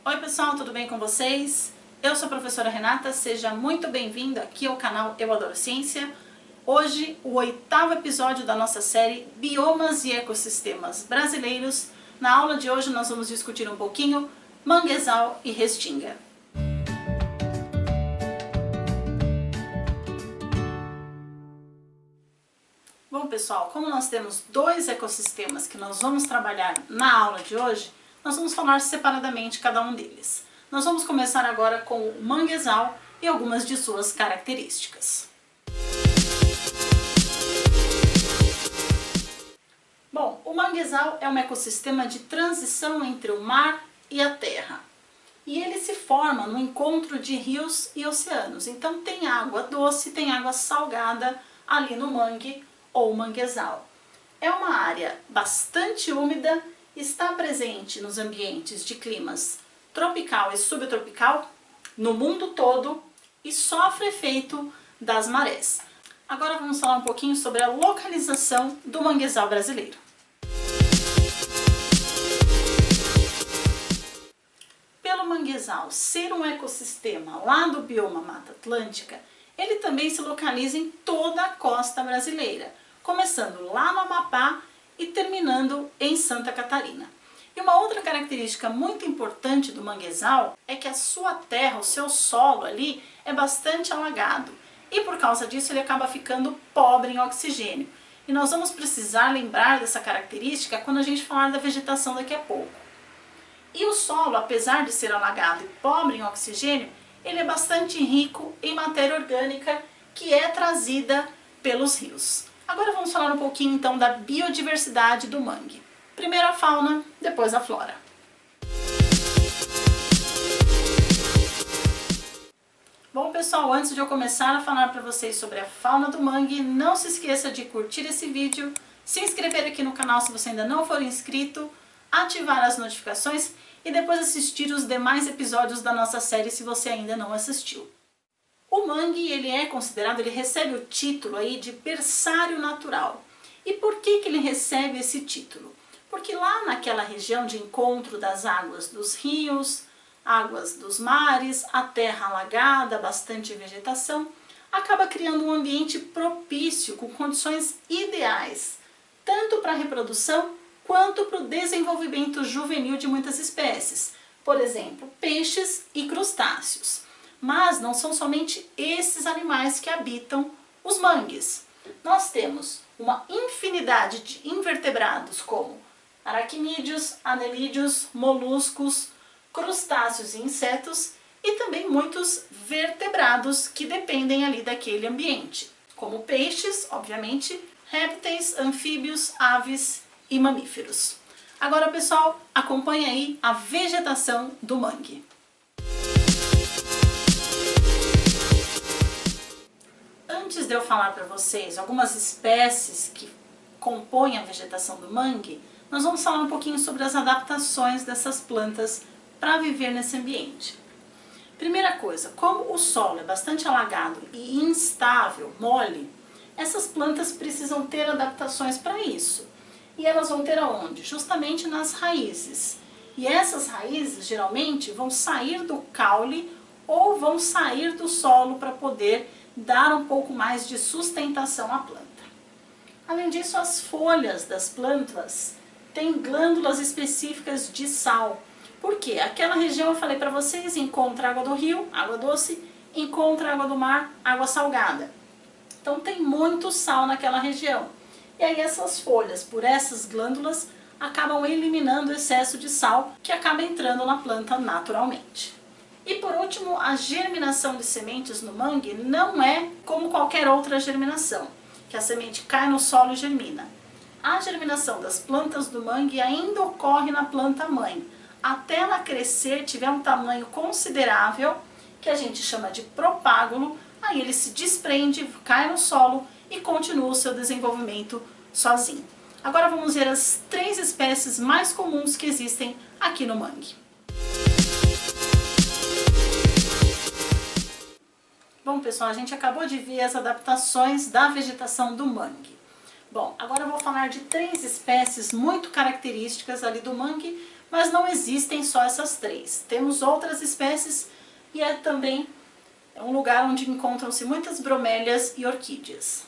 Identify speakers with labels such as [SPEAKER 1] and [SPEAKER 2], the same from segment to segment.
[SPEAKER 1] Oi pessoal, tudo bem com vocês? Eu sou a professora Renata, seja muito bem-vindo aqui ao canal Eu Adoro Ciência. Hoje, o 8º episódio da nossa série Biomas e Ecossistemas Brasileiros. Na aula de hoje nós vamos discutir um pouquinho manguezal e restinga. Bom pessoal, como nós temos dois ecossistemas que nós vamos trabalhar na aula de hoje, nós vamos falar separadamente cada um deles. Nós vamos começar agora com o manguezal e algumas de suas características. Bom, o manguezal é um ecossistema de transição entre o mar e a terra. E ele se forma no encontro de rios e oceanos. Então tem água doce, tem água salgada ali no mangue ou manguezal. É uma área bastante úmida, está presente nos ambientes de climas tropical e subtropical no mundo todo e sofre efeito das marés. Agora vamos falar um pouquinho sobre a localização do manguezal brasileiro. Pelo manguezal ser um ecossistema lá do bioma Mata Atlântica, ele também se localiza em toda a costa brasileira, começando lá no Amapá e terminando em Santa Catarina. E uma outra característica muito importante do manguezal é que a sua terra, o seu solo ali, é bastante alagado. E por causa disso ele acaba ficando pobre em oxigênio. E nós vamos precisar lembrar dessa característica quando a gente falar da vegetação daqui a pouco. E o solo, apesar de ser alagado e pobre em oxigênio, ele é bastante rico em matéria orgânica que é trazida pelos rios. Agora vamos falar um pouquinho então da biodiversidade do mangue. Primeiro a fauna, depois a flora. Bom pessoal, antes de eu começar a falar para vocês sobre a fauna do mangue, não se esqueça de curtir esse vídeo, se inscrever aqui no canal se você ainda não for inscrito, ativar as notificações e depois assistir os demais episódios da nossa série se você ainda não assistiu. O mangue, ele recebe o título aí de berçário natural. E por que ele recebe esse título? Porque lá naquela região de encontro das águas dos rios, águas dos mares, a terra alagada, bastante vegetação, acaba criando um ambiente propício, com condições ideais, tanto para a reprodução quanto para o desenvolvimento juvenil de muitas espécies, por exemplo, peixes e crustáceos. Mas não são somente esses animais que habitam os mangues. Nós temos uma infinidade de invertebrados como aracnídeos, anelídeos, moluscos, crustáceos e insetos e também muitos vertebrados que dependem ali daquele ambiente, como peixes, obviamente, répteis, anfíbios, aves e mamíferos. Agora pessoal, acompanhe aí a vegetação do mangue. Antes de eu falar para vocês algumas espécies que compõem a vegetação do mangue, nós vamos falar um pouquinho sobre as adaptações dessas plantas para viver nesse ambiente. Primeira coisa, como o solo é bastante alagado e instável, mole, essas plantas precisam ter adaptações para isso. E elas vão ter aonde? Justamente nas raízes. E essas raízes geralmente vão sair do caule ou vão sair do solo para poder dar um pouco mais de sustentação à planta. Além disso, as folhas das plantas têm glândulas específicas de sal. Por quê? Aquela região, eu falei para vocês, encontra água do rio, água doce, encontra água do mar, água salgada. Então tem muito sal naquela região. E aí essas folhas, por essas glândulas, acabam eliminando o excesso de sal que acaba entrando na planta naturalmente. E por último, a germinação de sementes no mangue não é como qualquer outra germinação, que a semente cai no solo e germina. A germinação das plantas do mangue ainda ocorre na planta mãe, até ela crescer, tiver um tamanho considerável, que a gente chama de propágulo, aí ele se desprende, cai no solo e continua o seu desenvolvimento sozinho. Agora vamos ver as 3 espécies mais comuns que existem aqui no mangue. Bom pessoal, a gente acabou de ver as adaptações da vegetação do mangue. Bom, agora eu vou falar de 3 espécies muito características ali do mangue, Mas não existem só essas três. Temos outras espécies e é também um lugar onde encontram-se muitas bromélias e orquídeas.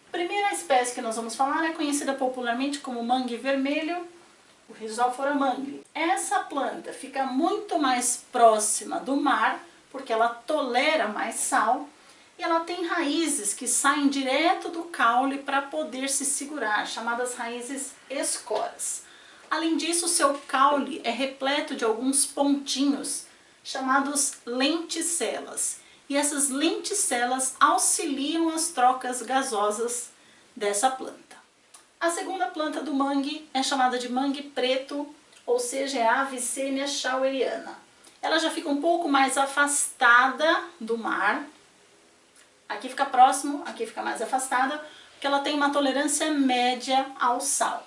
[SPEAKER 1] A primeira espécie que nós vamos falar é conhecida popularmente como mangue vermelho, o Rhizophora mangli. Essa planta fica muito mais próxima do mar, porque ela tolera mais sal, e ela tem raízes que saem direto do caule para poder se segurar, chamadas raízes escoras. Além disso, seu caule é repleto de alguns pontinhos, chamados lenticelas. E essas lenticelas auxiliam as trocas gasosas dessa planta. A segunda planta do mangue é chamada de mangue preto, ou seja, é a Avicennia schaueriana. Ela já fica um pouco mais afastada do mar. Aqui fica próximo, aqui fica mais afastada, porque ela tem uma tolerância média ao sal.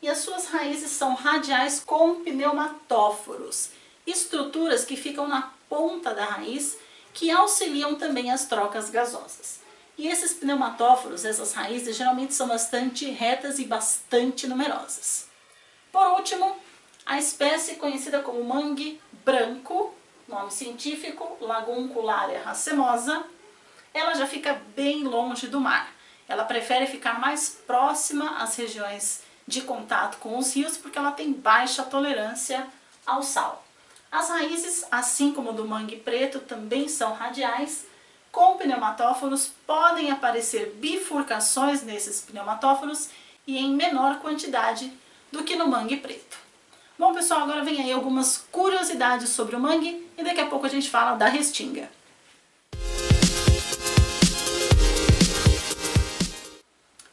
[SPEAKER 1] E as suas raízes são radiais com pneumatóforos, estruturas que ficam na ponta da raiz, que auxiliam também as trocas gasosas. E esses pneumatóforos, essas raízes, geralmente são bastante retas e bastante numerosas. Por último, a espécie conhecida como mangue branco, nome científico, Laguncularia racemosa, ela já fica bem longe do mar. Ela prefere ficar mais próxima às regiões de contato com os rios, porque ela tem baixa tolerância ao sal. As raízes, assim como do mangue preto, também são radiais. Com pneumatóforos podem aparecer bifurcações nesses pneumatóforos e em menor quantidade do que no mangue preto. Bom, pessoal, agora vem aí algumas curiosidades sobre o mangue e daqui a pouco a gente fala da restinga.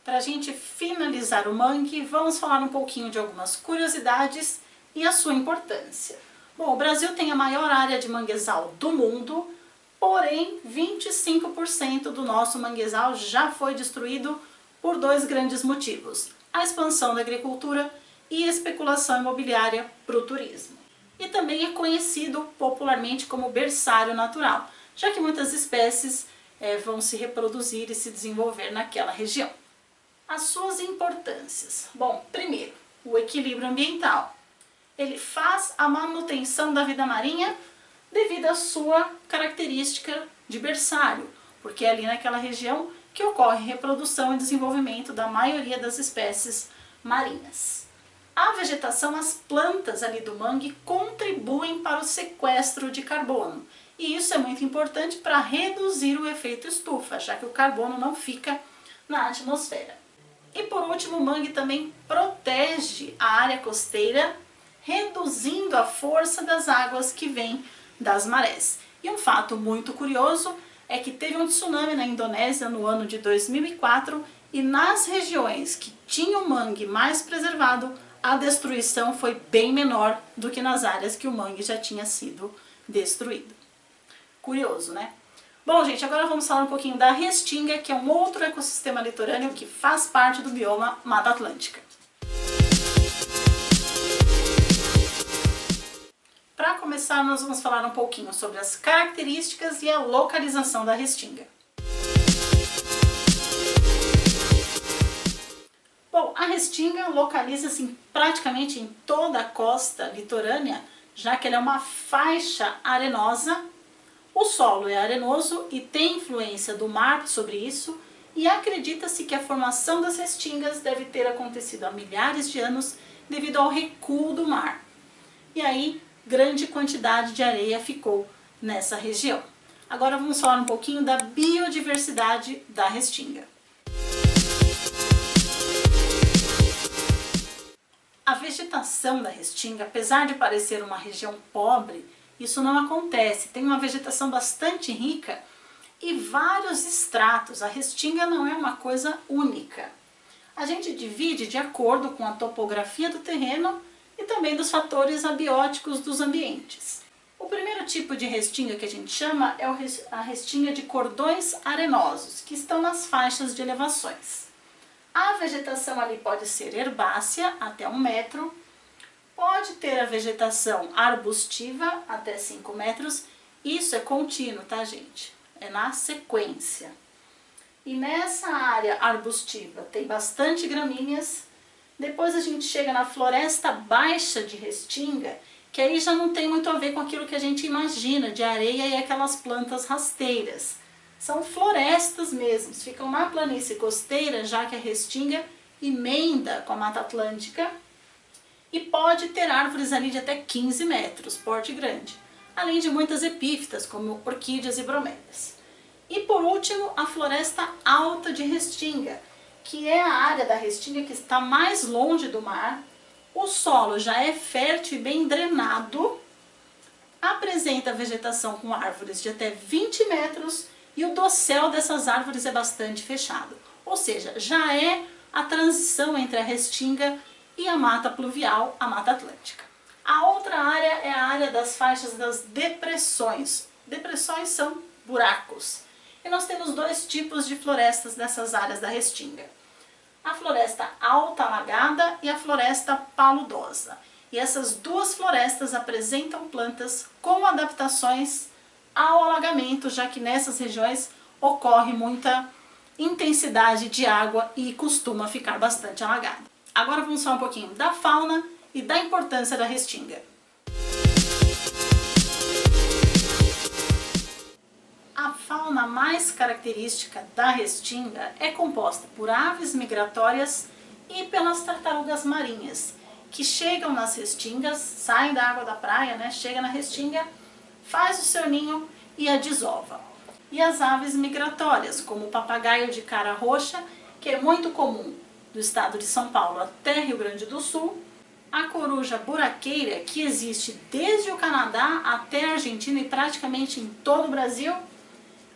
[SPEAKER 1] Para a gente finalizar o mangue, vamos falar um pouquinho de algumas curiosidades e a sua importância. Bom, o Brasil tem a maior área de manguezal do mundo, porém 25% do nosso manguezal já foi destruído por dois grandes motivos: a expansão da agricultura e a especulação imobiliária para o turismo. E também é conhecido popularmente como berçário natural, já que muitas espécies vão se reproduzir e se desenvolver naquela região. As suas importâncias. Bom, primeiro, o equilíbrio ambiental. Ele faz a manutenção da vida marinha devido à sua característica de berçário, porque é ali naquela região que ocorre reprodução e desenvolvimento da maioria das espécies marinhas. A vegetação, as plantas ali do mangue contribuem para o sequestro de carbono, e isso é muito importante para reduzir o efeito estufa, já que o carbono não fica na atmosfera. E por último, o mangue também protege a área costeira, reduzindo a força das águas que vêm das marés. E um fato muito curioso é que teve um tsunami na Indonésia no ano de 2004 e nas regiões que tinham o mangue mais preservado, a destruição foi bem menor do que nas áreas que o mangue já tinha sido destruído. Curioso, né? Bom, gente, agora vamos falar um pouquinho da restinga, que é um outro ecossistema litorâneo que faz parte do bioma Mata Atlântica. Para começar, nós vamos falar um pouquinho sobre as características e a localização da restinga. Bom, a restinga localiza-se praticamente em toda a costa litorânea, já que ela é uma faixa arenosa. O solo é arenoso e tem influência do mar sobre isso, e acredita-se que a formação das restingas deve ter acontecido há milhares de anos devido ao recuo do mar. E aí, grande quantidade de areia ficou nessa região. Agora vamos falar um pouquinho da biodiversidade da restinga. A vegetação da restinga, apesar de parecer uma região pobre, isso não acontece. Tem uma vegetação bastante rica e vários estratos. A restinga não é uma coisa única. A gente divide de acordo com a topografia do terreno e também dos fatores abióticos dos ambientes. O primeiro tipo de restinga que a gente chama é a restinga de cordões arenosos, que estão nas faixas de elevações. A vegetação ali pode ser herbácea, até 1 metro, pode ter a vegetação arbustiva, até 5 metros, isso é contínuo, tá, gente? É na sequência. E nessa área arbustiva tem bastante gramíneas, Depois a gente chega na floresta baixa de Restinga, que aí já não tem muito a ver com aquilo que a gente imagina, de areia e aquelas plantas rasteiras. São florestas mesmo, ficam na planície costeira, já que a Restinga emenda com a Mata Atlântica e pode ter árvores ali de até 15 metros, porte grande, além de muitas epífitas, como orquídeas e bromélias. E por último, a floresta alta de Restinga, que é a área da Restinga que está mais longe do mar. O solo já é fértil e bem drenado, apresenta vegetação com árvores de até 20 metros e o dossel dessas árvores é bastante fechado. Ou seja, já é a transição entre a Restinga e a mata pluvial, a Mata Atlântica. A outra área é a área das faixas das depressões. Depressões são buracos. E nós temos dois tipos de florestas nessas áreas da Restinga. A floresta alta alagada e a floresta paludosa. E essas duas florestas apresentam plantas com adaptações ao alagamento, já que nessas regiões ocorre muita intensidade de água e costuma ficar bastante alagada. Agora vamos falar um pouquinho da fauna e da importância da Restinga. A fauna mais característica da Restinga é composta por aves migratórias e pelas tartarugas marinhas, que chegam nas restingas, saem da água da praia, chega na Restinga, faz o seu ninho e a desova. E as aves migratórias, como o papagaio de cara roxa, que é muito comum do estado de São Paulo até Rio Grande do Sul, a coruja buraqueira, que existe desde o Canadá até a Argentina e praticamente em todo o Brasil,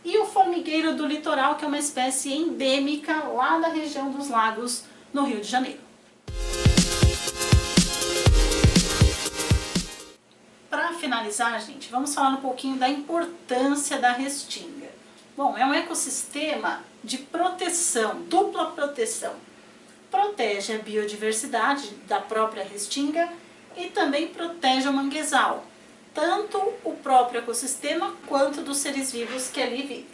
[SPEAKER 1] e o formigueiro do litoral, que é uma espécie endêmica lá da região dos lagos, no Rio de Janeiro. Para finalizar, gente, vamos falar um pouquinho da importância da Restinga. Bom, é um ecossistema de proteção, dupla proteção. Protege a biodiversidade da própria Restinga e também protege o manguezal, tanto o próprio ecossistema quanto dos seres vivos que ali vivem.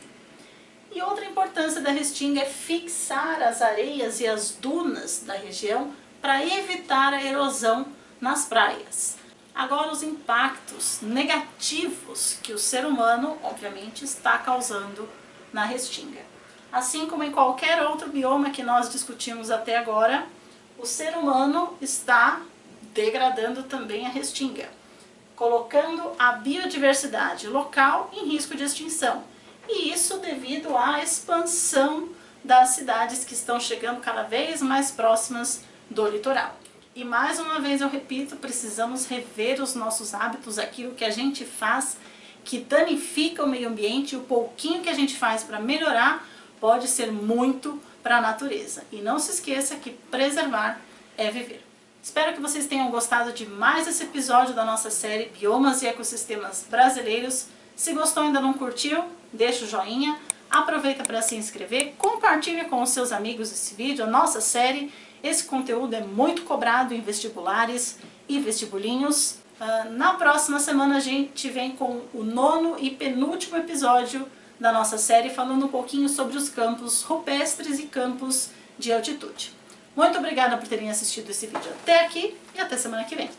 [SPEAKER 1] E outra importância da Restinga é fixar as areias e as dunas da região para evitar a erosão nas praias. Agora, os impactos negativos que o ser humano, obviamente, está causando na Restinga. Assim como em qualquer outro bioma que nós discutimos até agora, o ser humano está degradando também a Restinga, colocando a biodiversidade local em risco de extinção. E isso devido à expansão das cidades que estão chegando cada vez mais próximas do litoral. E mais uma vez eu repito, precisamos rever os nossos hábitos, aquilo que a gente faz que danifica o meio ambiente, e o pouquinho que a gente faz para melhorar pode ser muito para a natureza. E não se esqueça que preservar é viver. Espero que vocês tenham gostado de mais esse episódio da nossa série Biomas e Ecossistemas Brasileiros. Se gostou e ainda não curtiu, deixa o joinha, aproveita para se inscrever, compartilha com os seus amigos esse vídeo, a nossa série. Esse conteúdo é muito cobrado em vestibulares e vestibulinhos. Na próxima semana a gente vem com o 9º e penúltimo episódio da nossa série, falando um pouquinho sobre os campos rupestres e campos de altitude. Muito obrigada por terem assistido esse vídeo até aqui e até semana que vem.